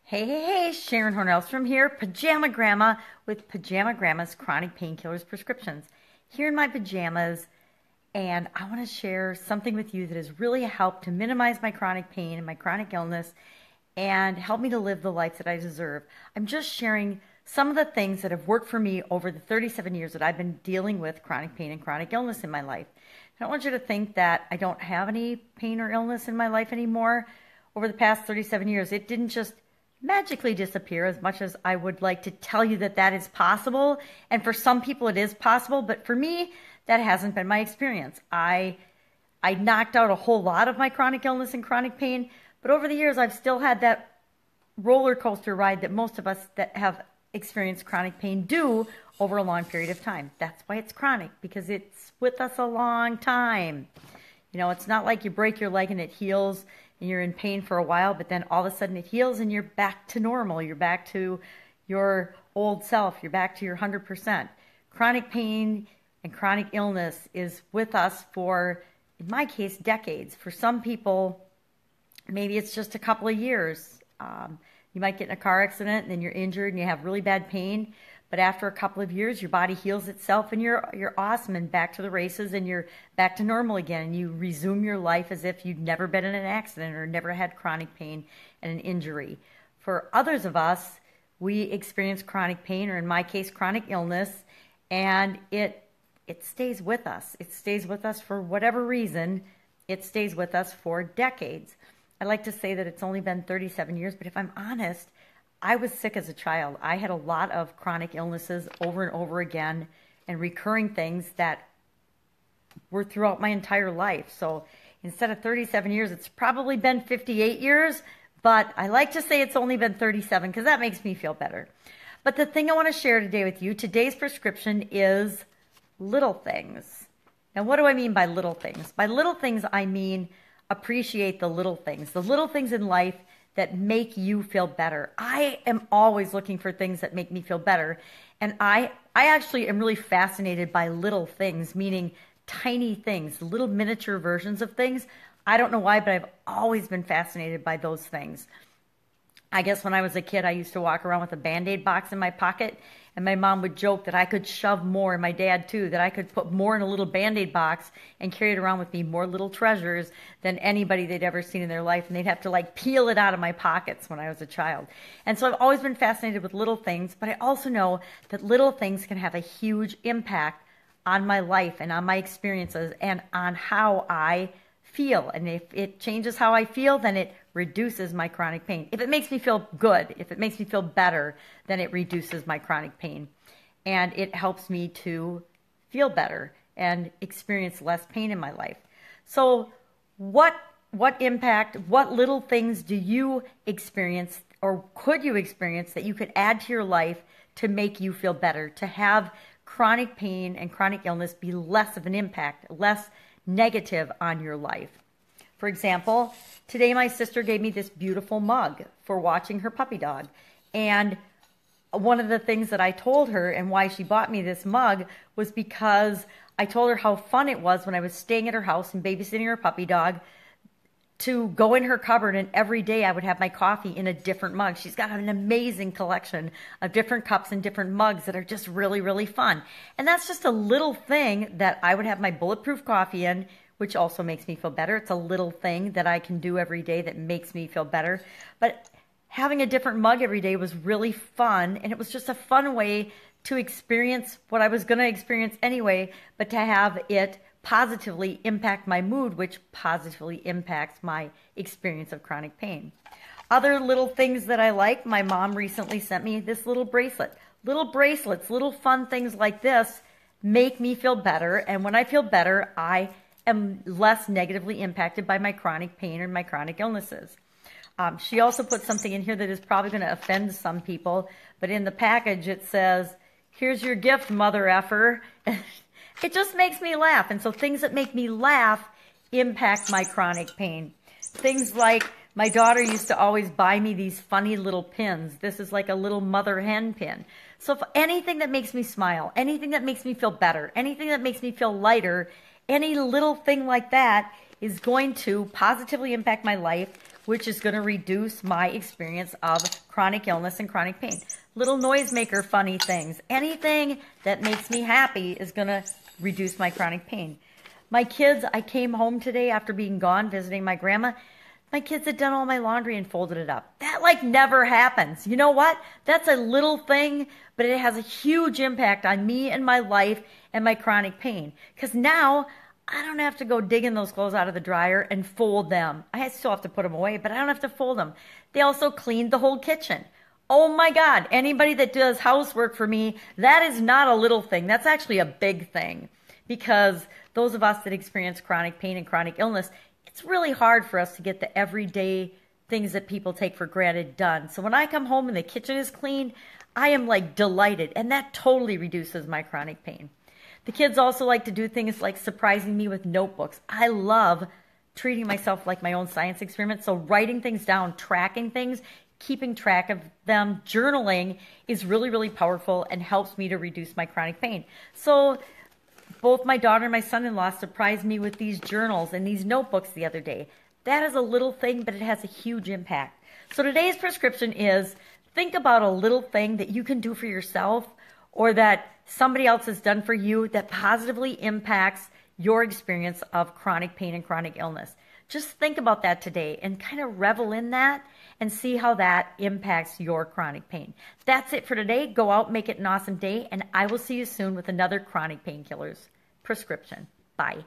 Hey, Sharon Horne-Ellstrom here, Pajama Gramma with Pajama Gramma's Chronic Painkillers Prescriptions. Here in my pajamas, and I want to share something with you that has really helped to minimize my chronic pain and my chronic illness and help me to live the life that I deserve. I'm just sharing some of the things that have worked for me over the 37 years that I've been dealing with chronic pain and chronic illness in my life. I don't want you to think that I don't have any pain or illness in my life anymore. Over the past 37 years, it didn't just magically disappear, as much as I would like to tell you that that is possible. And for some people it is possible, but for me, that hasn't been my experience. I knocked out a whole lot of my chronic illness and chronic pain, but over the years I've still had that roller coaster ride that most of us that have experienced chronic pain do over a long period of time. That's why it's chronic, because it's with us a long time. You know, it's not like you break your leg and it heals and you're in pain for a while, but then all of a sudden it heals and you're back to normal. You're back to your old self. You're back to your 100%. Chronic pain and chronic illness is with us for, in my case, decades. For some people, maybe it's just a couple of years. You might get in a car accident and then you're injured and you have really bad pain. But after a couple of years, your body heals itself and you're awesome and back to the races and you're back to normal again. And you resume your life as if you'd never been in an accident or never had chronic pain and an injury. For others of us, we experience chronic pain, or in my case, chronic illness, and it stays with us. It stays with us for whatever reason. It stays with us for decades. I like to say that it's only been 37 years, but if I'm honest, I was sick as a child. I had a lot of chronic illnesses over and over again and recurring things that were throughout my entire life. So instead of 37 years, it's probably been 58 years, but I like to say it's only been 37 because that makes me feel better. But the thing I want to share today with you, today's prescription is little things. Now, what do I mean by little things? By little things, I mean appreciate the little things in life that make you feel better. I am always looking for things that make me feel better. And I actually am really fascinated by little things, meaning tiny things, little miniature versions of things. I don't know why, but I've always been fascinated by those things. I guess when I was a kid, I used to walk around with a Band-Aid box in my pocket, and my mom would joke that I could shove more, and my dad too, that I could put more in a little Band-Aid box and carry it around with me, more little treasures than anybody they'd ever seen in their life, and they'd have to like peel it out of my pockets when I was a child. And so I've always been fascinated with little things, but I also know that little things can have a huge impact on my life and on my experiences and on how I feel. And if it changes how I feel, then it reduces my chronic pain. If it makes me feel good, if it makes me feel better, then it reduces my chronic pain. And it helps me to feel better and experience less pain in my life. So what impact, what little things do you experience, or could you experience, that you could add to your life to make you feel better, to have chronic pain and chronic illness be less of an impact, less negative on your life? For example, today my sister gave me this beautiful mug for watching her puppy dog. And one of the things that I told her and why she bought me this mug was because I told her how fun it was when I was staying at her house and babysitting her puppy dog to go in her cupboard, and every day I would have my coffee in a different mug. She's got an amazing collection of different cups and different mugs that are just really, really fun. And that's just a little thing that I would have my Bulletproof Coffee in, which also makes me feel better. It's a little thing that I can do every day that makes me feel better. But having a different mug every day was really fun, and it was just a fun way to experience what I was going to experience anyway, but to have it positively impact my mood, which positively impacts my experience of chronic pain. Other little things that I like, my mom recently sent me this little bracelet. Little bracelets, little fun things like this make me feel better, and when I feel better, I am less negatively impacted by my chronic pain or my chronic illnesses. She also put something in here that is probably going to offend some people, but in the package it says, "Here's your gift, mother effer." It just makes me laugh. And so things that make me laugh impact my chronic pain. Things like my daughter used to always buy me these funny little pins. This is like a little mother hen pin. So if anything that makes me smile, anything that makes me feel better, anything that makes me feel lighter, any little thing like that is going to positively impact my life, which is going to reduce my experience of chronic illness and chronic pain. Little noisemaker funny things. Anything that makes me happy is going to reduce my chronic pain. My kids, I came home today after being gone visiting my grandma. My kids had done all my laundry and folded it up. That like never happens. You know what? That's a little thing, but it has a huge impact on me and my life and my chronic pain. Because now I don't have to go digging those clothes out of the dryer and fold them. I still have to put them away, but I don't have to fold them. They also cleaned the whole kitchen. Oh my God, anybody that does housework for me, that is not a little thing. That's actually a big thing. Because those of us that experience chronic pain and chronic illness, it's really hard for us to get the everyday things that people take for granted done. So when I come home and the kitchen is clean, I am like delighted, and that totally reduces my chronic pain. The kids also like to do things like surprising me with notebooks. I love treating myself like my own science experiment. So writing things down, tracking things, keeping track of them, journaling is really, really powerful and helps me to reduce my chronic pain. So both my daughter and my son-in-law surprised me with these journals and these notebooks the other day. That is a little thing, but it has a huge impact. So today's prescription is think about a little thing that you can do for yourself or that somebody else has done for you that positively impacts your experience of chronic pain and chronic illness. Just think about that today and kind of revel in that and see how that impacts your chronic pain. That's it for today. Go out, make it an awesome day, and I will see you soon with another Chronic Painkillers prescription. Bye.